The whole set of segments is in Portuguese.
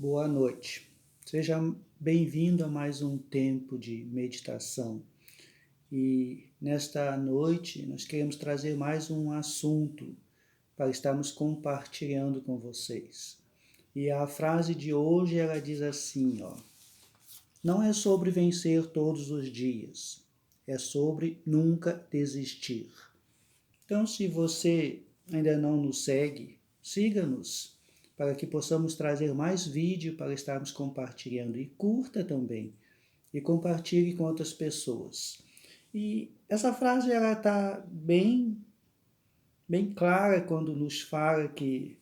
Boa noite. Seja bem-vindo a mais um tempo de meditação. E nesta noite nós queremos trazer mais um assunto para estarmos compartilhando com vocês. E a frase de hoje ela diz assim, não é sobre vencer todos os dias, é sobre nunca desistir. Então, se você ainda não nos segue, siga-nos para que possamos trazer mais vídeo para estarmos compartilhando. E curta também, e compartilhe com outras pessoas. E essa frase ela está bem clara quando nos fala que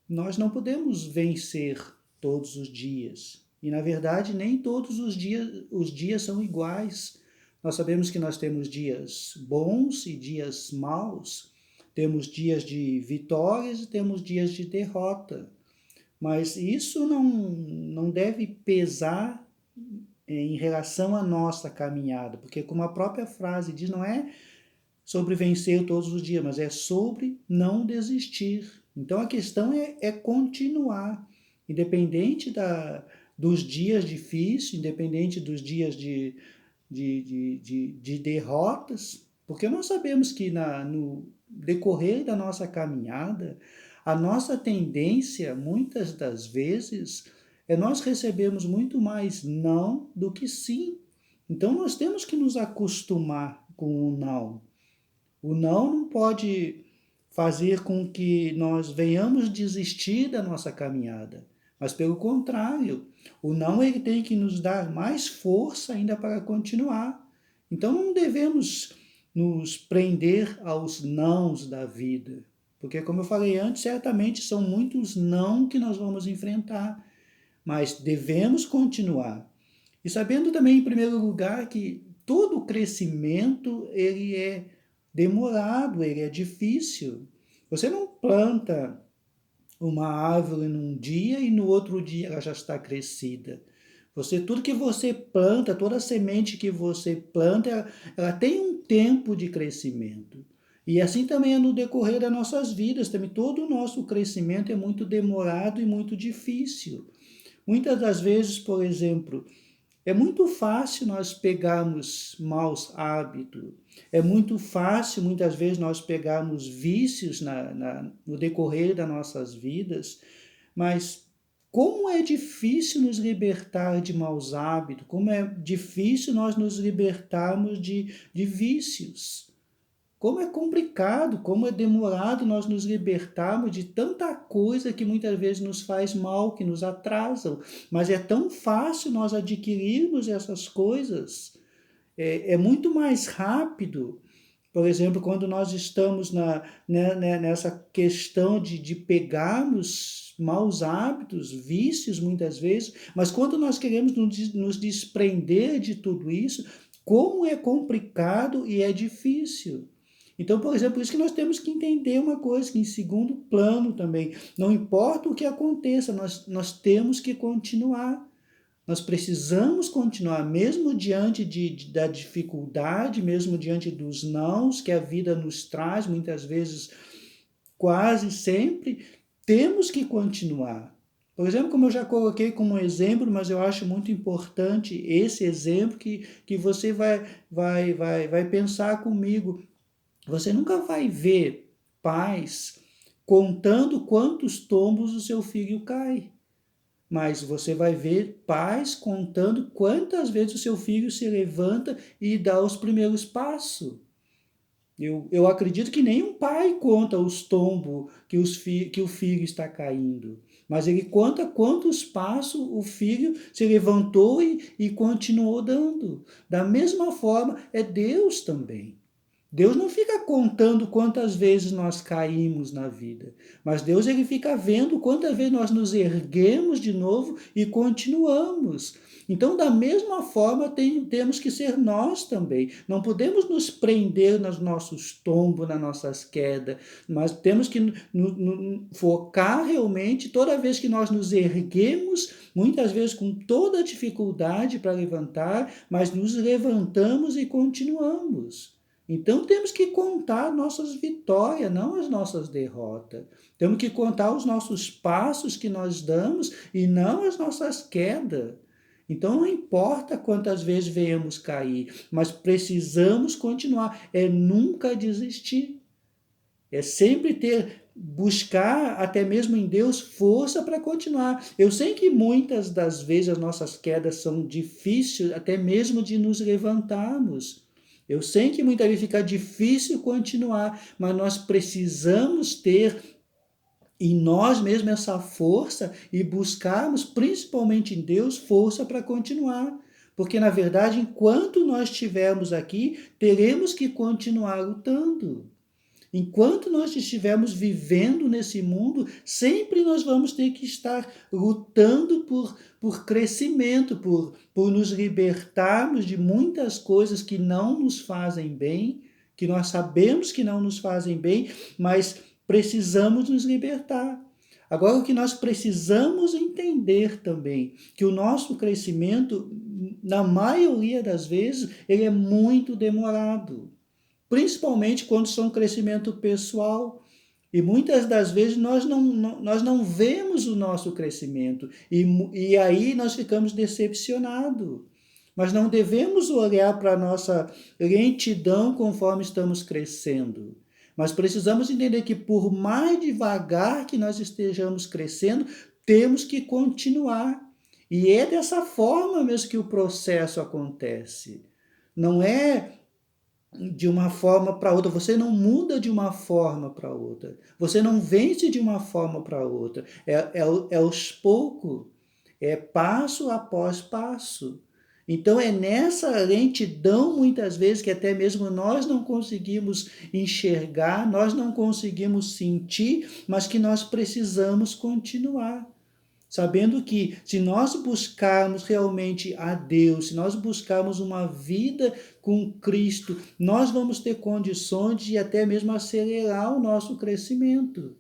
nós não podemos vencer todos os dias. E na verdade nem todos os dias são iguais. Nós sabemos que nós temos dias bons e dias maus, temos dias de vitórias e temos dias de derrota. Mas isso não deve pesar em relação à nossa caminhada, porque como a própria frase diz, não é sobre vencer todos os dias, mas é sobre não desistir. Então a questão é continuar, independente dos dias difíceis, independente dos dias de derrotas, porque nós sabemos que no decorrer da nossa caminhada, a nossa tendência, muitas das vezes, é nós recebemos muito mais não do que sim. Então nós temos que nos acostumar com o não. O não pode fazer com que nós venhamos desistir da nossa caminhada, mas pelo contrário, o não ele tem que nos dar mais força ainda para continuar. Então não devemos nos prender aos nãos da vida, porque como eu falei antes, certamente são muitos não que nós vamos enfrentar, mas devemos continuar. E sabendo também, em primeiro lugar, que todo crescimento ele é demorado, ele é difícil. Você não planta uma árvore num dia e no outro dia ela já está crescida. Tudo que você planta, toda semente que você planta, ela tem um tempo de crescimento. E assim também é no decorrer das nossas vidas, também todo o nosso crescimento é muito demorado e muito difícil. Muitas das vezes, por exemplo, é muito fácil nós pegarmos maus hábitos, é muito fácil muitas vezes nós pegarmos vícios no decorrer das nossas vidas, mas como é difícil nos libertar de maus hábitos, como é difícil nós nos libertarmos de vícios. Como é complicado, como é demorado nós nos libertarmos de tanta coisa que muitas vezes nos faz mal, que nos atrasam, mas é tão fácil nós adquirirmos essas coisas, é muito mais rápido. Por exemplo, quando nós estamos nessa questão de pegarmos maus hábitos, vícios muitas vezes, mas quando nós queremos nos desprender de tudo isso, como é complicado e é difícil. Então, por exemplo, por isso que nós temos que entender uma coisa, que em segundo plano também, não importa o que aconteça, nós temos que continuar. Nós precisamos continuar, mesmo diante da dificuldade, mesmo diante dos nãos que a vida nos traz, muitas vezes, quase sempre, temos que continuar. Por exemplo, como eu já coloquei como exemplo, mas eu acho muito importante esse exemplo que você vai pensar comigo. Você nunca vai ver pais contando quantos tombos o seu filho cai. Mas você vai ver pais contando quantas vezes o seu filho se levanta e dá os primeiros passos. Eu acredito que nenhum pai conta os tombos que o filho está caindo. Mas ele conta quantos passos o filho se levantou e continuou dando. Da mesma forma, é Deus também. Deus não fica contando quantas vezes nós caímos na vida, mas Deus ele fica vendo quantas vezes nós nos erguemos de novo e continuamos. Então, da mesma forma, temos que ser nós também. Não podemos nos prender nos nossos tombos, nas nossas quedas, mas temos que focar realmente toda vez que nós nos erguemos, muitas vezes com toda a dificuldade para levantar, mas nos levantamos e continuamos. Então temos que contar nossas vitórias, não as nossas derrotas. Temos que contar os nossos passos que nós damos e não as nossas quedas. Então não importa quantas vezes venhamos cair, mas precisamos continuar, é nunca desistir. É sempre buscar até mesmo em Deus força para continuar. Eu sei que muitas das vezes as nossas quedas são difíceis até mesmo de nos levantarmos. Eu sei que muitas vezes fica difícil continuar, mas nós precisamos ter em nós mesmos essa força e buscarmos, principalmente em Deus, força para continuar. Porque, na verdade, enquanto nós estivermos aqui, teremos que continuar lutando. Enquanto nós estivermos vivendo nesse mundo, sempre nós vamos ter que estar lutando por crescimento, por nos libertarmos de muitas coisas que não nos fazem bem, que nós sabemos que não nos fazem bem, mas precisamos nos libertar. Agora, o que nós precisamos entender também, que o nosso crescimento, na maioria das vezes, ele é muito demorado, principalmente quando são crescimento pessoal. E muitas das vezes nós não vemos o nosso crescimento e aí nós ficamos decepcionados. Mas não devemos olhar para a nossa lentidão conforme estamos crescendo. Mas precisamos entender que por mais devagar que nós estejamos crescendo, temos que continuar. E é dessa forma mesmo que o processo acontece. Não é de uma forma para outra, você não muda de uma forma para outra, você não vence de uma forma para outra, é aos poucos, é passo após passo. Então é nessa lentidão, muitas vezes, que até mesmo nós não conseguimos enxergar, nós não conseguimos sentir, mas que nós precisamos continuar. Sabendo que se nós buscarmos realmente a Deus, se nós buscarmos uma vida com Cristo, nós vamos ter condições de até mesmo acelerar o nosso crescimento.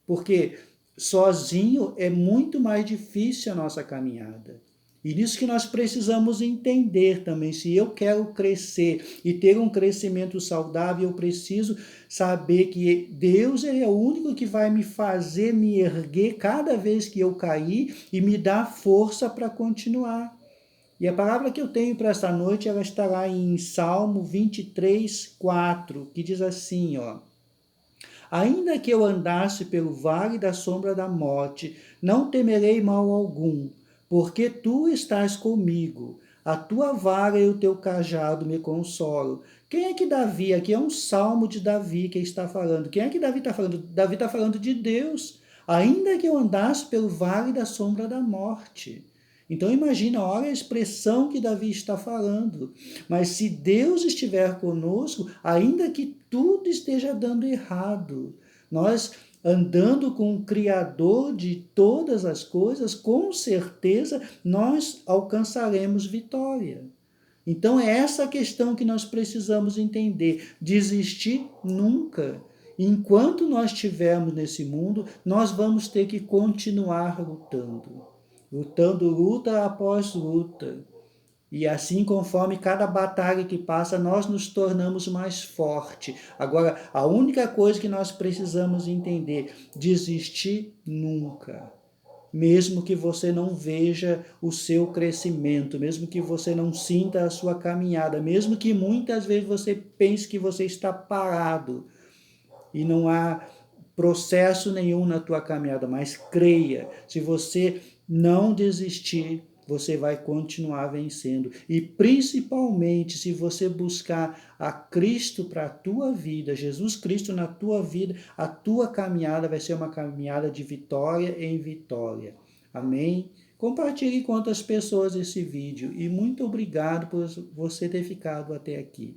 Porque sozinho é muito mais difícil a nossa caminhada. E nisso que nós precisamos entender também, se eu quero crescer e ter um crescimento saudável, eu preciso saber que Deus é o único que vai me fazer me erguer cada vez que eu cair e me dar força para continuar. E a palavra que eu tenho para esta noite, ela estará em Salmo 23:4, que diz assim, ó: Ainda que eu andasse pelo vale da sombra da morte, não temerei mal algum, porque tu estás comigo. A tua vara e o teu cajado me consolam. Quem é que Davi, aqui é um salmo de Davi que está falando. Quem é que Davi está falando? Davi está falando de Deus. Ainda que eu andasse pelo vale da sombra da morte. Então imagina, olha a expressão que Davi está falando. Mas se Deus estiver conosco, ainda que tudo esteja dando errado, nós andando com o Criador de todas as coisas, com certeza nós alcançaremos vitória. Então é essa questão que nós precisamos entender. Desistir nunca. Enquanto nós estivermos nesse mundo, nós vamos ter que continuar lutando. Lutando luta após luta. E assim, conforme cada batalha que passa, nós nos tornamos mais fortes. Agora, a única coisa que nós precisamos entender: desistir nunca. Mesmo que você não veja o seu crescimento, mesmo que você não sinta a sua caminhada, mesmo que muitas vezes você pense que você está parado e não há processo nenhum na tua caminhada, mas creia, se você não desistir, você vai continuar vencendo. E principalmente se você buscar a Cristo para a tua vida, Jesus Cristo na tua vida, a tua caminhada vai ser uma caminhada de vitória em vitória. Amém? Compartilhe com outras pessoas esse vídeo e muito obrigado por você ter ficado até aqui.